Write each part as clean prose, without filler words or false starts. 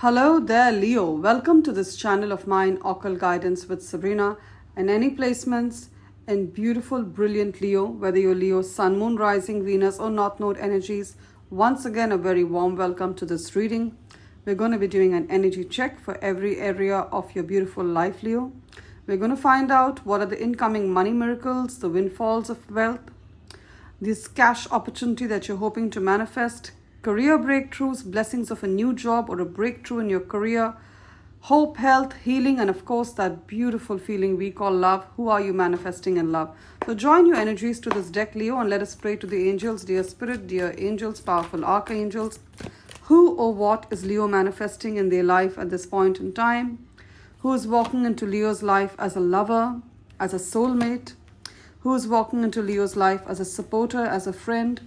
Hello there, Leo. Welcome to this channel of mine, Occult Guidance with Sabrina. And any placements in beautiful, brilliant Leo, whether you're Leo, Sun, Moon, Rising, Venus, or North Node energies, once again, a very warm welcome to this reading. We're going to be doing an energy check for every area of your beautiful life, Leo. We're going to find out what are the incoming money miracles, the windfalls of wealth, this cash opportunity that you're hoping to manifest, career breakthroughs, blessings of a new job or a breakthrough in your career, hope, health, healing, and of course that beautiful feeling we call love. Who are you manifesting in love? So join your energies to this deck, Leo, and let us pray to the angels. Dear Spirit, dear angels, powerful archangels, who or what is Leo manifesting in their life at this point in time? Who is walking into Leo's life as a lover, as a soulmate? Who is walking into Leo's life as a supporter, as a friend?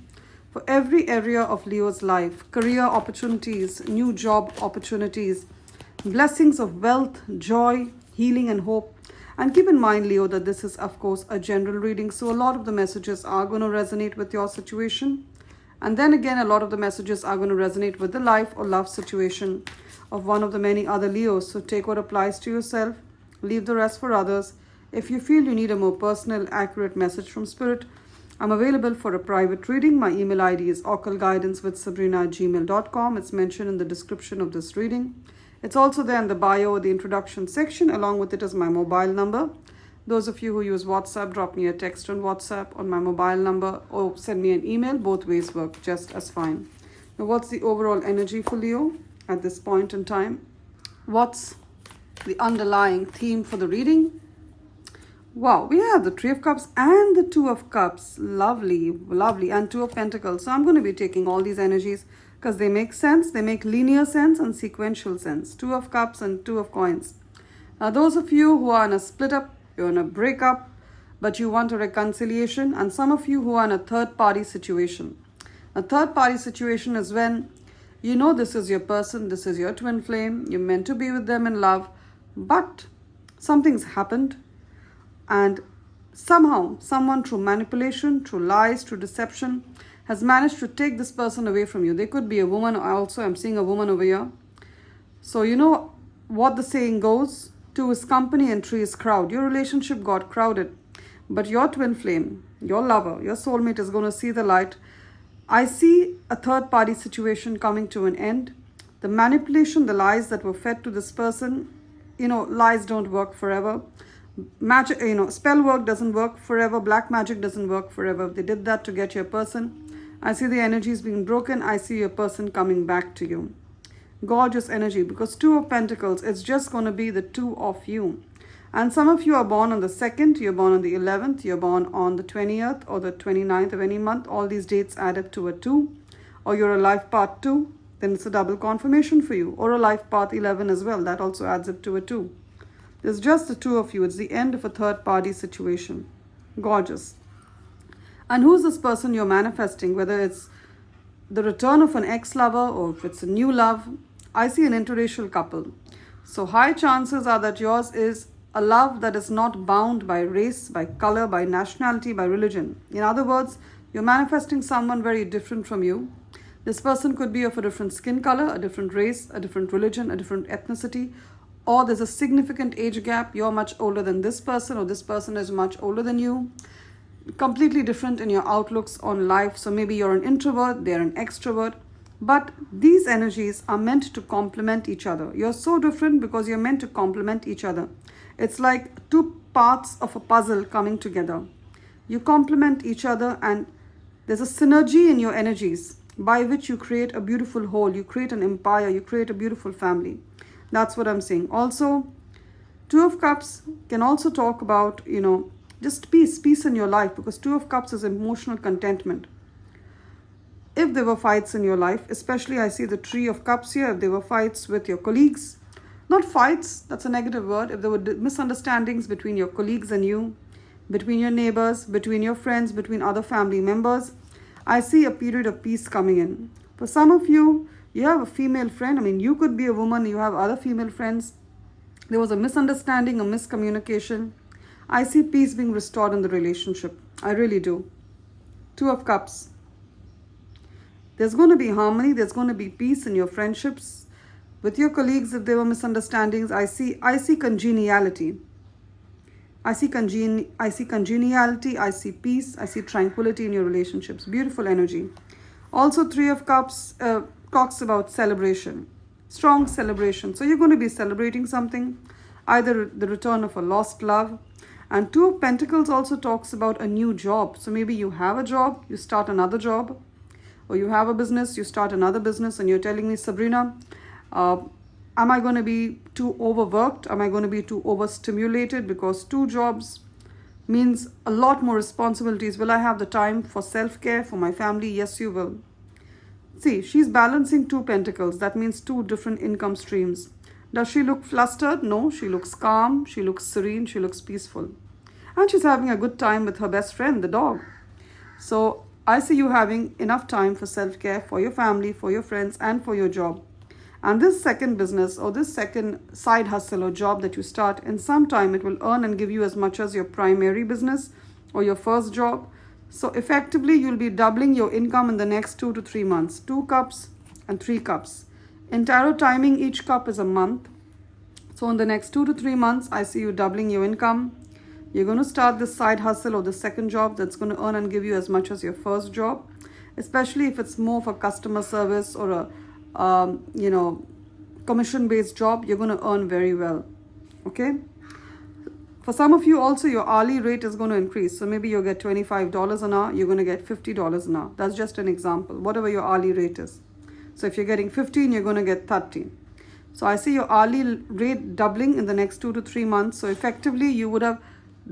For every area of Leo's life, career opportunities, new job opportunities, blessings of wealth, joy, healing, and hope. And keep in mind, Leo, that this is, of course, a general reading. So a lot of the messages are going to resonate with your situation. And then again, a lot of the messages are going to resonate with the life or love situation of one of the many other Leos. So take what applies to yourself, leave the rest for others. If you feel you need a more personal, accurate message from Spirit, I'm available for a private reading. My email ID is occultguidancewithsabrina@gmail.com. It's mentioned in the description of this reading. It's also there in the bio or the introduction section. Along with it is my mobile number. Those of you who use WhatsApp, drop me a text on WhatsApp on my mobile number or send me an email. Both ways work just as fine. Now, what's the overall energy for Leo at this point in time? What's the underlying theme for the reading? Wow, we have the Three of Cups and the Two of Cups. Lovely, lovely. And Two of Pentacles. So I'm going to be taking all these energies because they make sense. They make linear sense and sequential sense. Two of Cups and Two of Coins. Now, those of you who are in a split up, you're in a breakup, but you want a reconciliation. And some of you who are in a third party situation. A third party situation is when you know this is your person, this is your twin flame. You're meant to be with them in love, but something's happened. And somehow, someone through manipulation, through lies, through deception, has managed to take this person away from you. They could be a woman also. I'm seeing a woman over here. So you know what the saying goes, two is company and three is crowd. Your relationship got crowded. But your twin flame, your lover, your soulmate is going to see the light. I see a third party situation coming to an end. The manipulation, the lies that were fed to this person, lies don't work forever. Magic, spell work doesn't work forever. Black magic doesn't work forever. They did that to get your person. I see the energies being broken. I see your person coming back to you. Gorgeous energy, because Two of Pentacles, it's just going to be the two of you. And some of you are born on the 2nd, you're born on the 11th, you're born on the 20th or the 29th of any month. All these dates add up to a 2. Or you're a life path 2, then it's a double confirmation for you. Or a life path 11 as well, that also adds up to a 2. There's just the two of you. It's the end of a third party situation. Gorgeous. And who's this person you're manifesting? Whether it's the return of an ex-lover or if it's a new love. I see an interracial couple. So high chances are that yours is a love that is not bound by race, by color, by nationality, by religion. In other words, you're manifesting someone very different from you. This person could be of a different skin color, a different race, a different religion, a different ethnicity. Or there's a significant age gap. You're much older than this person, or this person is much older than you. Completely different in your outlooks on life. So maybe you're an introvert, they're an extrovert. But these energies are meant to complement each other. You're so different because you're meant to complement each other. It's like two parts of a puzzle coming together. You complement each other, and there's a synergy in your energies by which you create a beautiful whole. You create an empire. You create a beautiful family. That's what I'm saying. Also, Two of Cups can also talk about, just peace in your life, because Two of Cups is emotional contentment. If there were fights in your life, especially I see the Three of Cups here, if there were fights with your colleagues, not fights, that's a negative word. If there were misunderstandings between your colleagues and you, between your neighbors, between your friends, between other family members, I see a period of peace coming in. For some of you, you have a female friend. You could be a woman, you have other female friends. There was a misunderstanding, a miscommunication. I see peace being restored in the relationship. I really do. Two of Cups. There's going to be harmony. There's going to be peace in your friendships. With your colleagues, if there were misunderstandings, I see congeniality. I see congeniality, I see peace, I see tranquility in your relationships. Beautiful energy. Also, Three of Cups talks about celebration. Strong celebration. So you're going to be celebrating something, either the return of a lost love. And Two of Pentacles also talks about a new job. So maybe you have a job, you start another job, or you have a business, you start another business, and you're telling me, Sabrina, am I going to be too overworked? Am I going to be too overstimulated? Because 2 jobs means a lot more responsibilities. Will I have the time for self-care, for my family? Yes, you will. See, she's balancing 2 pentacles. That means 2 different income streams. Does she look flustered? No, she looks calm, she looks serene, she looks peaceful. And she's having a good time with her best friend, the dog. So I see you having enough time for self-care, for your family, for your friends, and for your job. And this second business or this second side hustle or job that you start, in some time it will earn and give you as much as your primary business or your first job. So effectively, you'll be doubling your income in the next 2 to 3 months. 2 cups and 3 cups. In tarot timing, each cup is a month. So in the next 2 to 3 months, I see you doubling your income. You're going to start this side hustle or the second job that's going to earn and give you as much as your first job, especially if it's more for customer service or a commission-based job. You're going to earn very well. Okay. For some of you also, your hourly rate is going to increase. So maybe you'll get $25 an hour. You're going to get $50 an hour. That's just an example. Whatever your hourly rate is. So if you're getting 15, you're going to get 30. So I see your hourly rate doubling in the next 2 to 3 months. So effectively, you would have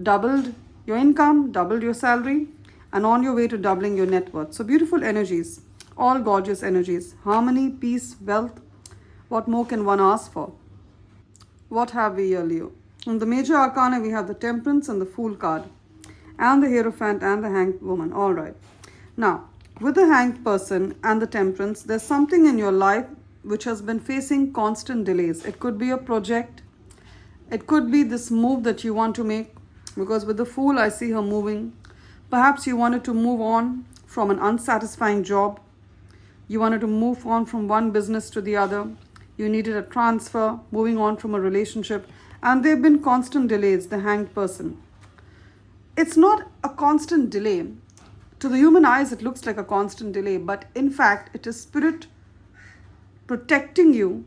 doubled your income, doubled your salary, and on your way to doubling your net worth. So beautiful energies, all gorgeous energies. Harmony, peace, wealth. What more can one ask for? What have we here, Leo? In the major arcana, we have the Temperance and the Fool card, and the Hierophant and the Hanged Woman. All right. Now, with the Hanged person and the Temperance, there's something in your life which has been facing constant delays. It could be a project. It could be this move that you want to make, because with the Fool, I see her moving. Perhaps you wanted to move on from an unsatisfying job. You wanted to move on from one business to the other. You needed a transfer, moving on from a relationship. And there have been constant delays, the Hanged person. It's not a constant delay. To the human eyes, it looks like a constant delay. But in fact, it is Spirit protecting you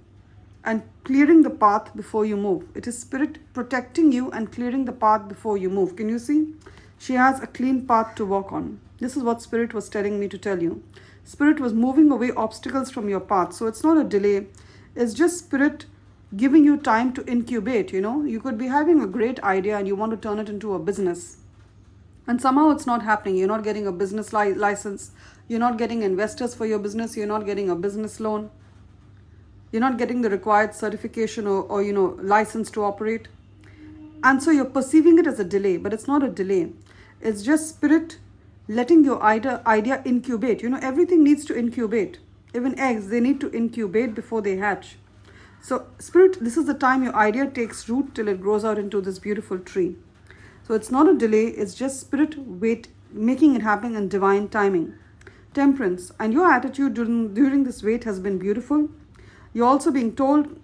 and clearing the path before you move. It is Spirit protecting you and clearing the path before you move. Can you see? She has a clean path to walk on. This is what Spirit was telling me to tell you. Spirit was moving away obstacles from your path. So it's not a delay. It's just Spirit giving you time to incubate. You could be having a great idea and you want to turn it into a business. And somehow it's not happening. You're not getting a business license. You're not getting investors for your business. You're not getting a business loan. You're not getting the required certification or license to operate. And so you're perceiving it as a delay, but it's not a delay. It's just Spirit letting your idea incubate. Everything needs to incubate. Even eggs, they need to incubate before they hatch. So Spirit, this is the time your idea takes root till it grows out into this beautiful tree. So it's not a delay, it's just Spirit making it happen in divine timing. Temperance, and your attitude during this wait has been beautiful. You're also being told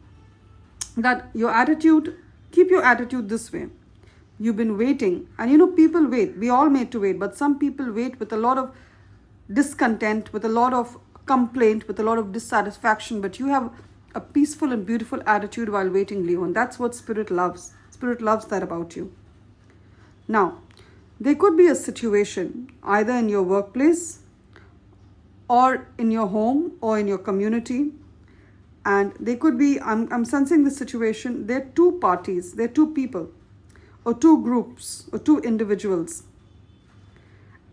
that keep your attitude this way. You've been waiting, and people wait. We all made to wait, but some people wait with a lot of discontent, with a lot of complaint, with a lot of dissatisfaction, but you have a peaceful and beautiful attitude while waiting, Leo, and that's what Spirit loves. Spirit loves that about you. Now, there could be a situation either in your workplace or in your home or in your community, and they could be, I'm sensing this situation, there are 2 parties, there are 2 people or 2 groups or 2 individuals,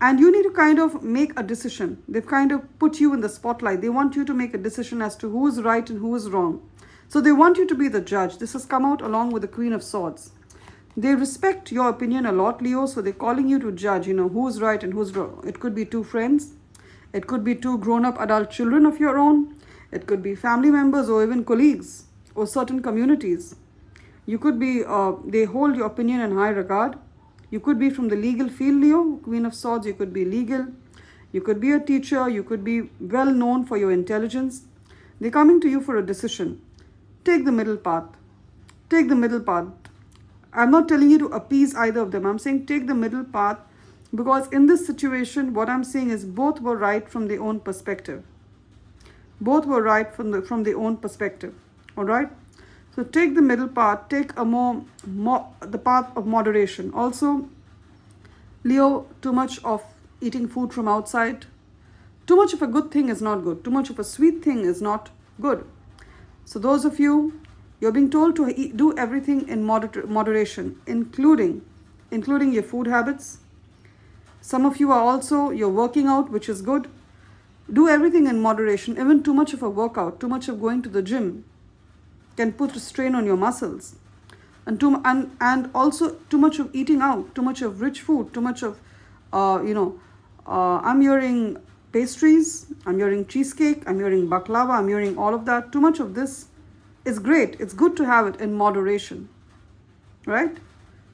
and you need to kind of make a decision. They've kind of put you in the spotlight. They want you to make a decision as to who is right and who is wrong. So they want you to be the judge. This has come out along with the Queen of Swords. They respect your opinion a lot, Leo, so they're calling you to judge, who's right and who's wrong. It could be 2 friends. It could be 2 grown-up adult children of your own. It could be family members or even colleagues or certain communities. You could be, they hold your opinion in high regard. You could be from the legal field, Leo, Queen of Swords. You could be legal. You could be a teacher. You could be well known for your intelligence. They're coming to you for a decision. take the middle path. Take the middle path. I'm not telling you to appease either of them. I'm saying take the middle path, because in this situation, what I'm saying is both were right from their own perspective. Both were right from their own perspective. All right? So take the middle path. Take a the path of moderation. Also, Leo, too much of eating food from outside. Too much of a good thing is not good. Too much of a sweet thing is not good. So those of you, you're being told to do everything in moderation, including your food habits. Some of you are also, you're working out, which is good. Do everything in moderation. Even too much of a workout, too much of going to the gym can put a strain on your muscles. And also too much of eating out, too much of rich food, too much of, I'm hearing pastries, I'm hearing cheesecake, I'm hearing baklava, I'm hearing all of that. Too much of this is great. It's good to have it in moderation, right?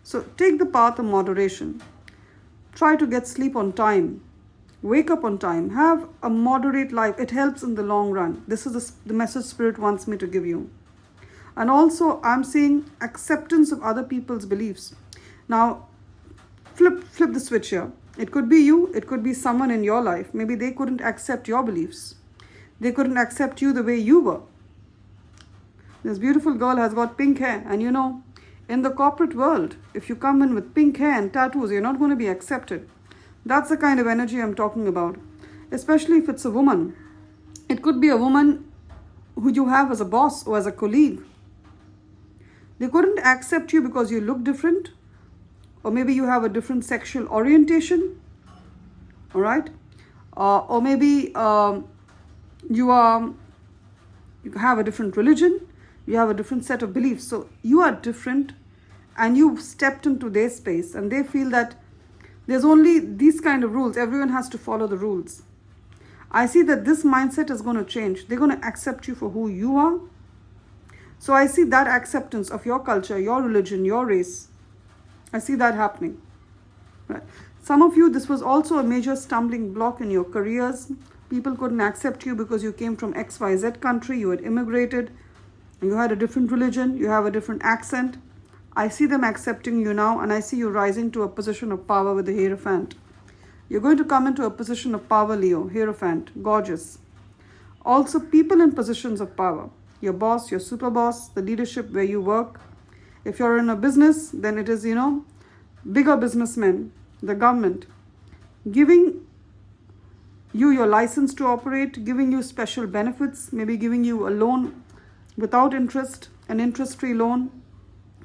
So take the path of moderation. Try to get sleep on time. Wake up on time. Have a moderate life. It helps in the long run. This is the message Spirit wants me to give you. And also, I'm seeing acceptance of other people's beliefs. Now, flip the switch here. It could be you. It could be someone in your life. Maybe they couldn't accept your beliefs. They couldn't accept you the way you were. This beautiful girl has got pink hair. And you know, in the corporate world, if you come in with pink hair and tattoos, you're not going to be accepted. That's the kind of energy I'm talking about. Especially if it's a woman. It could be a woman who you have as a boss or as a colleague. They couldn't accept you because you look different. Or maybe you have a different sexual orientation. All right? Or maybe you have a different religion. You have a different set of beliefs. So you are different and you've stepped into their space and they feel that there's only these kind of rules. Everyone has to follow the rules. I see that this mindset is going to change. They're going to accept you for who you are. So I see that acceptance of your culture, your religion, your race. I see that happening. Right. Some of you, this was also a major stumbling block in your careers. People couldn't accept you because you came from XYZ country. You had immigrated. You had a different religion. You have a different accent. I see them accepting you now, and I see you rising to a position of power with the Hierophant. You're going to come into a position of power, Leo. Hierophant. Gorgeous. Also, people in positions of power. Your boss, your super boss, the leadership where you work. If you're in a business, then it is, bigger businessmen, the government, giving you your license to operate, giving you special benefits, maybe giving you a loan without interest, an interest-free loan,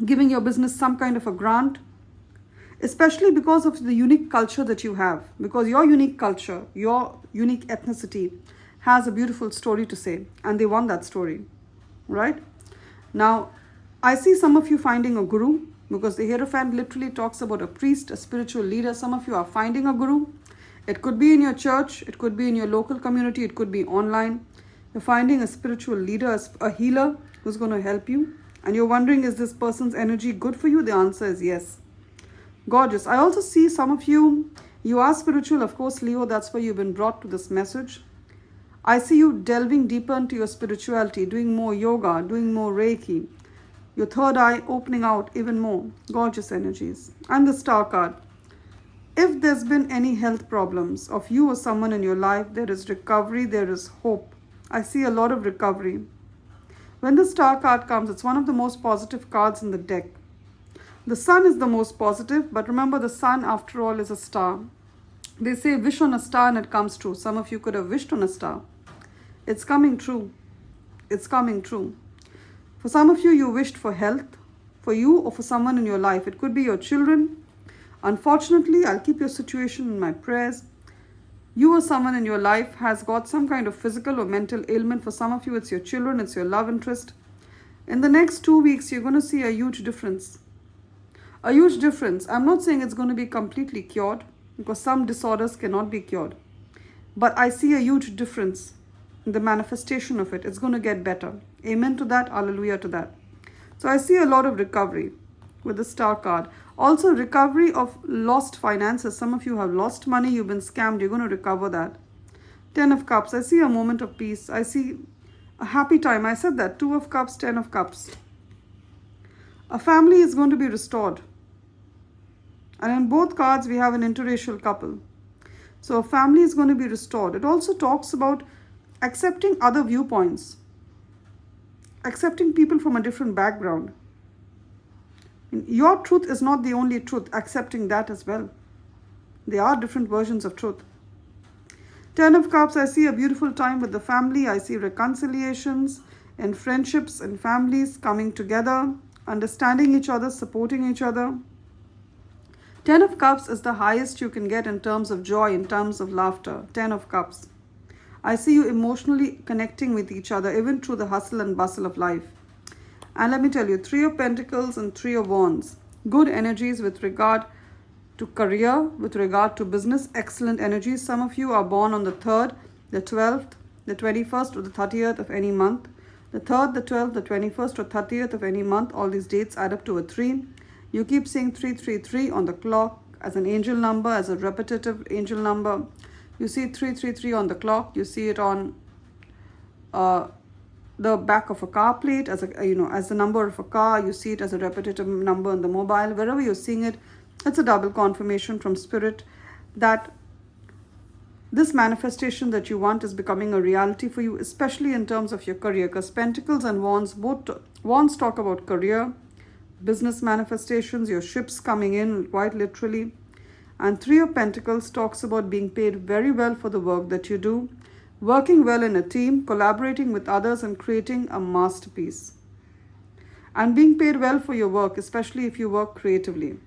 giving your business some kind of a grant, especially because of the unique culture that you have. Because your unique culture, your unique ethnicity has a beautiful story to say, and they want that story, right? Now, I see some of you finding a guru, because the Hierophant literally talks about a priest, a spiritual leader. Some of you are finding a guru. It could be in your church, it could be in your local community, it could be online. You're finding a spiritual leader, a healer who's going to help you. And you're wondering, is this person's energy good for you? The answer is yes. Gorgeous. I also see some of you, you are spiritual, of course, Leo, that's why you've been brought to this message. I see you delving deeper into your spirituality, doing more yoga, doing more Reiki. Your third eye opening out even more. Gorgeous energies. And the Star card. If there's been any health problems of you or someone in your life, there is recovery, there is hope. I see a lot of recovery. When the Star card comes, it's one of the most positive cards in the deck. The Sun is the most positive, but remember the Sun, after all, is a star. They say wish on a star and it comes true. Some of you could have wished on a star. It's coming true. It's coming true. For some of you, you wished for health, for you or for someone in your life. It could be your children. Unfortunately, I'll keep your situation in my prayers. You or someone in your life has got some kind of physical or mental ailment. For some of you, it's your children, it's your love interest. In the next 2 weeks, you're going to see a huge difference. A huge difference. I'm not saying it's going to be completely cured, because some disorders cannot be cured. But I see a huge difference in the manifestation of it. It's going to get better. Amen to that. Hallelujah to that. So I see a lot of recovery with the Star card. Also, recovery of lost finances. Some of you have lost money. You've been scammed. You're going to recover that. 10 of Cups. I see a moment of peace. I see A happy time. I said that. 2 of Cups, 10 of Cups. A family is going to be restored. And in both cards, we have an interracial couple. So a family is going to be restored. It also talks about accepting other viewpoints. Accepting people from a different background. Your truth is not the only truth. Accepting that as well. There are different versions of truth. 10 of Cups, I see a beautiful time with the family. I see reconciliations and friendships and families coming together, understanding each other, supporting each other. 10 of Cups is the highest you can get in terms of joy, in terms of laughter. 10 of Cups. I see you emotionally connecting with each other, even through the hustle and bustle of life. And let me tell you, 3 of Pentacles and 3 of Wands. Good energies with regard to career, with regard to business, excellent energies. Some of you are born on the 3rd, the 12th, the 21st or the 30th of any month. The 3rd, the 12th, the 21st or 30th of any month, all these dates add up to a 3. You keep seeing 333 on the clock as an angel number, as a repetitive angel number. You see 333 on the clock. You see it on the back of a car plate as as the number of a car. You see it as a repetitive number on the mobile. Wherever you're seeing it, it's a double confirmation from Spirit that this manifestation that you want is becoming a reality for you, especially in terms of your career. Because Pentacles and Wands, Wands talk about career, business manifestations, your ships coming in quite literally. And 3 of Pentacles talks about being paid very well for the work that you do, working well in a team, collaborating with others and creating a masterpiece. And being paid well for your work, especially if you work creatively.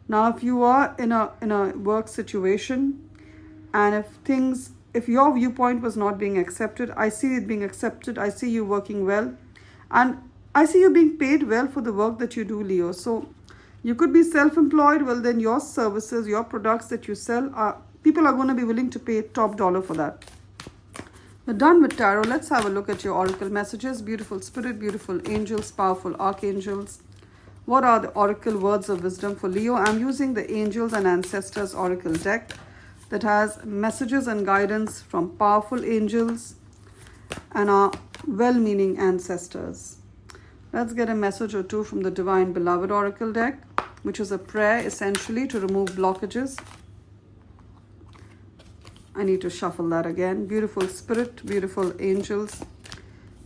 Now, if you are in a work situation and if your viewpoint was not being accepted, I see it being accepted. I see you working well. And I see you being paid well for the work that you do, Leo. So you could be self-employed. Well, then your services, your products that you sell, people are going to be willing to pay top dollar for that. We're done with tarot. Let's have a look at your oracle messages. Beautiful Spirit, beautiful angels, powerful archangels. What are the oracle words of wisdom for Leo? I'm using the Angels and Ancestors Oracle deck that has messages and guidance from powerful angels and our well-meaning ancestors. Let's get a message or two from the Divine Beloved Oracle deck, which is a prayer essentially to remove blockages. I need to shuffle that again. Beautiful Spirit, beautiful angels.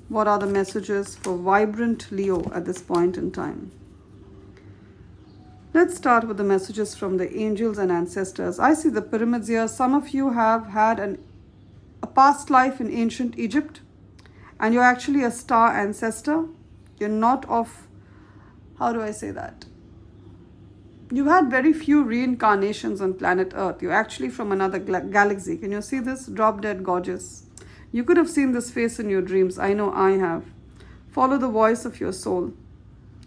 What are the messages for vibrant Leo at this point in time? Let's start with the messages from the angels and ancestors. I see the pyramids here. Some of you have had a past life in ancient Egypt, and you're actually a star ancestor. You're not of, how do I say that? You've had very few reincarnations on planet Earth. You're actually from another galaxy. Can you see this? Drop dead gorgeous. You could have seen this face in your dreams. I know I have. Follow the voice of your soul.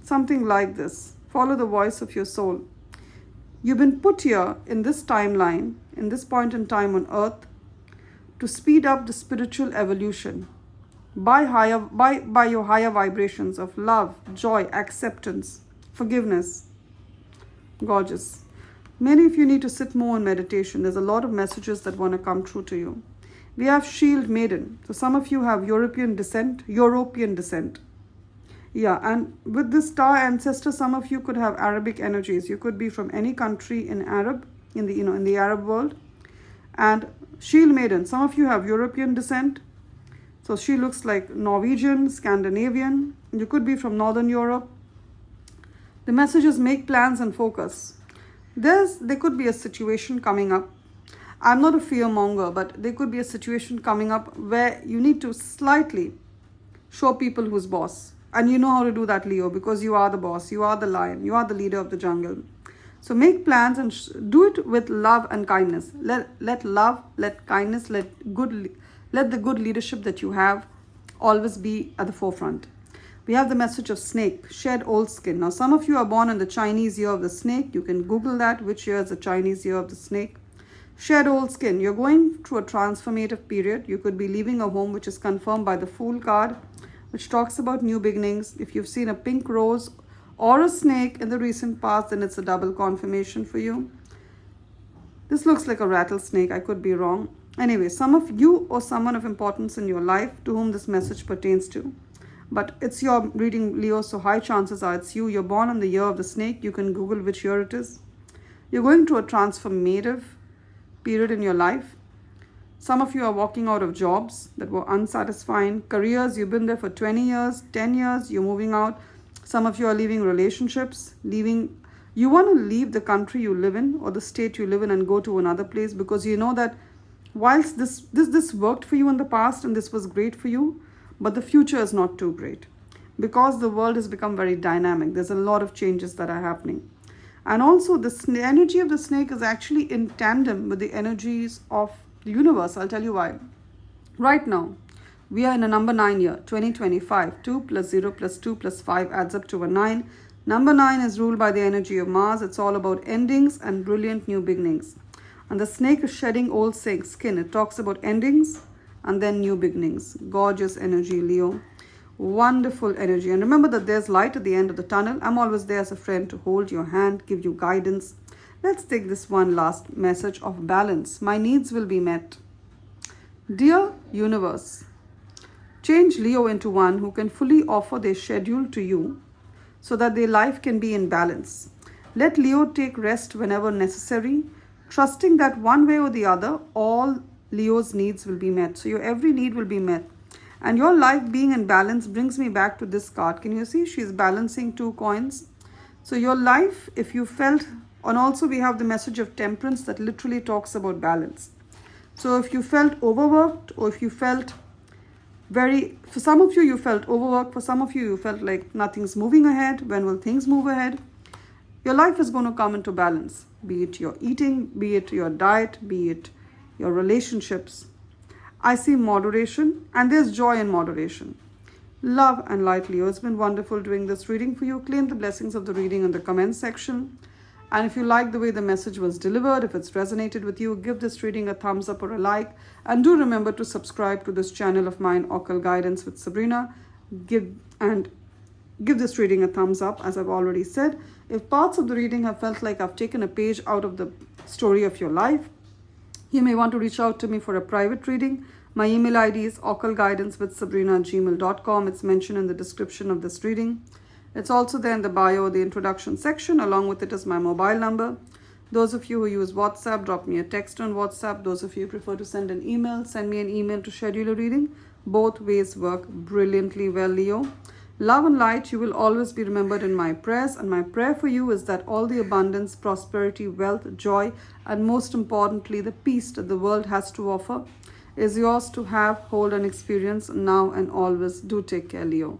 Something like this. Follow the voice of your soul. You've been put here in this timeline, in this point in time on Earth, to speed up the spiritual evolution by your higher vibrations of love, joy, acceptance, forgiveness. Gorgeous. Many of you need to sit more in meditation. There's a lot of messages that want to come true to you. We have Shield Maiden. So some of you have European descent. Yeah, and with this star ancestor, some of you could have Arabic energies. You could be from any country in the Arab world. And Shield Maiden, some of you have European descent. So she looks like Norwegian, Scandinavian. You could be from Northern Europe. The message is make plans and focus. There could be a situation coming up. I'm not a fearmonger, but there could be a situation coming up where you need to slightly show people who's boss. And you know how to do that, Leo, because you are the boss. You are the lion. You are the leader of the jungle. So make plans and do it with love and kindness. Let love, let kindness, let the good leadership that you have always be at the forefront. We have the message of snake, shed old skin. Now, some of you are born in the Chinese year of the snake. You can Google that, which year is the Chinese year of the snake. Shed old skin. You're going through a transformative period. You could be leaving a home, which is confirmed by the Fool card, which talks about new beginnings. If you've seen a pink rose or a snake in the recent past, then it's a double confirmation for you. This looks like a rattlesnake. I could be wrong. Anyway, some of you or someone of importance in your life to whom this message pertains to. But it's your reading, Leo, so high chances are it's you. You're born in the year of the snake. You can Google which year it is. You're going through a transformative period in your life. Some of you are walking out of jobs that were unsatisfying. Careers, you've been there for 20 years, 10 years, you're moving out. Some of you are leaving relationships, you want to leave the country you live in or the state you live in and go to another place because you know that whilst this worked for you in the past and this was great for you, but the future is not too great because the world has become very dynamic. There's a lot of changes that are happening. And also the energy of the snake is actually in tandem with the energies of the universe. I'll tell you why. Right now, we are in a number 9 year, 2025. 2 plus 0 plus 2 plus 5 adds up to a 9. Number 9 is ruled by the energy of Mars. It's all about endings and brilliant new beginnings. And the snake is shedding old skin. It talks about endings and then new beginnings. Gorgeous energy, Leo. Wonderful energy. And remember that there's light at the end of the tunnel. I'm always there as a friend to hold your hand, give you guidance. Let's take this one last message of balance. My needs will be met. Dear universe, change Leo into one who can fully offer their schedule to you so that their life can be in balance. Let Leo take rest whenever necessary, trusting that one way or the other, all Leo's needs will be met. So your every need will be met. And your life being in balance brings me back to this card. Can you see? She's balancing 2 coins. So your life, if you felt, and also we have the message of temperance that literally talks about balance. So if you felt overworked or if you felt for some of you, you felt overworked. For some of you, you felt like nothing's moving ahead. When will things move ahead? Your life is going to come into balance. Be it your eating, be it your diet, be it your relationships. I see moderation and there's joy in moderation. Love and light, Leo. It's been wonderful doing this reading for you. Claim the blessings of the reading in the comments section. And if you like the way the message was delivered, if it's resonated with you, give this reading a thumbs up or a like. And do remember to subscribe to this channel of mine, Occult Guidance with Sabrina. Give this reading a thumbs up, as I've already said. If parts of the reading have felt like I've taken a page out of the story of your life, you may want to reach out to me for a private reading. My email ID is occultguidancewithsabrina@gmail.com. It's mentioned in the description of this reading. It's also there in the bio, the introduction section. Along with it is my mobile number. Those of you who use WhatsApp, drop me a text on WhatsApp. Those of you who prefer to send an email, send me an email to schedule a reading. Both ways work brilliantly well, Leo. Love and light, you will always be remembered in my prayers. And my prayer for you is that all the abundance, prosperity, wealth, joy, and most importantly, the peace that the world has to offer is yours to have, hold, and experience now and always. Do take care, Leo.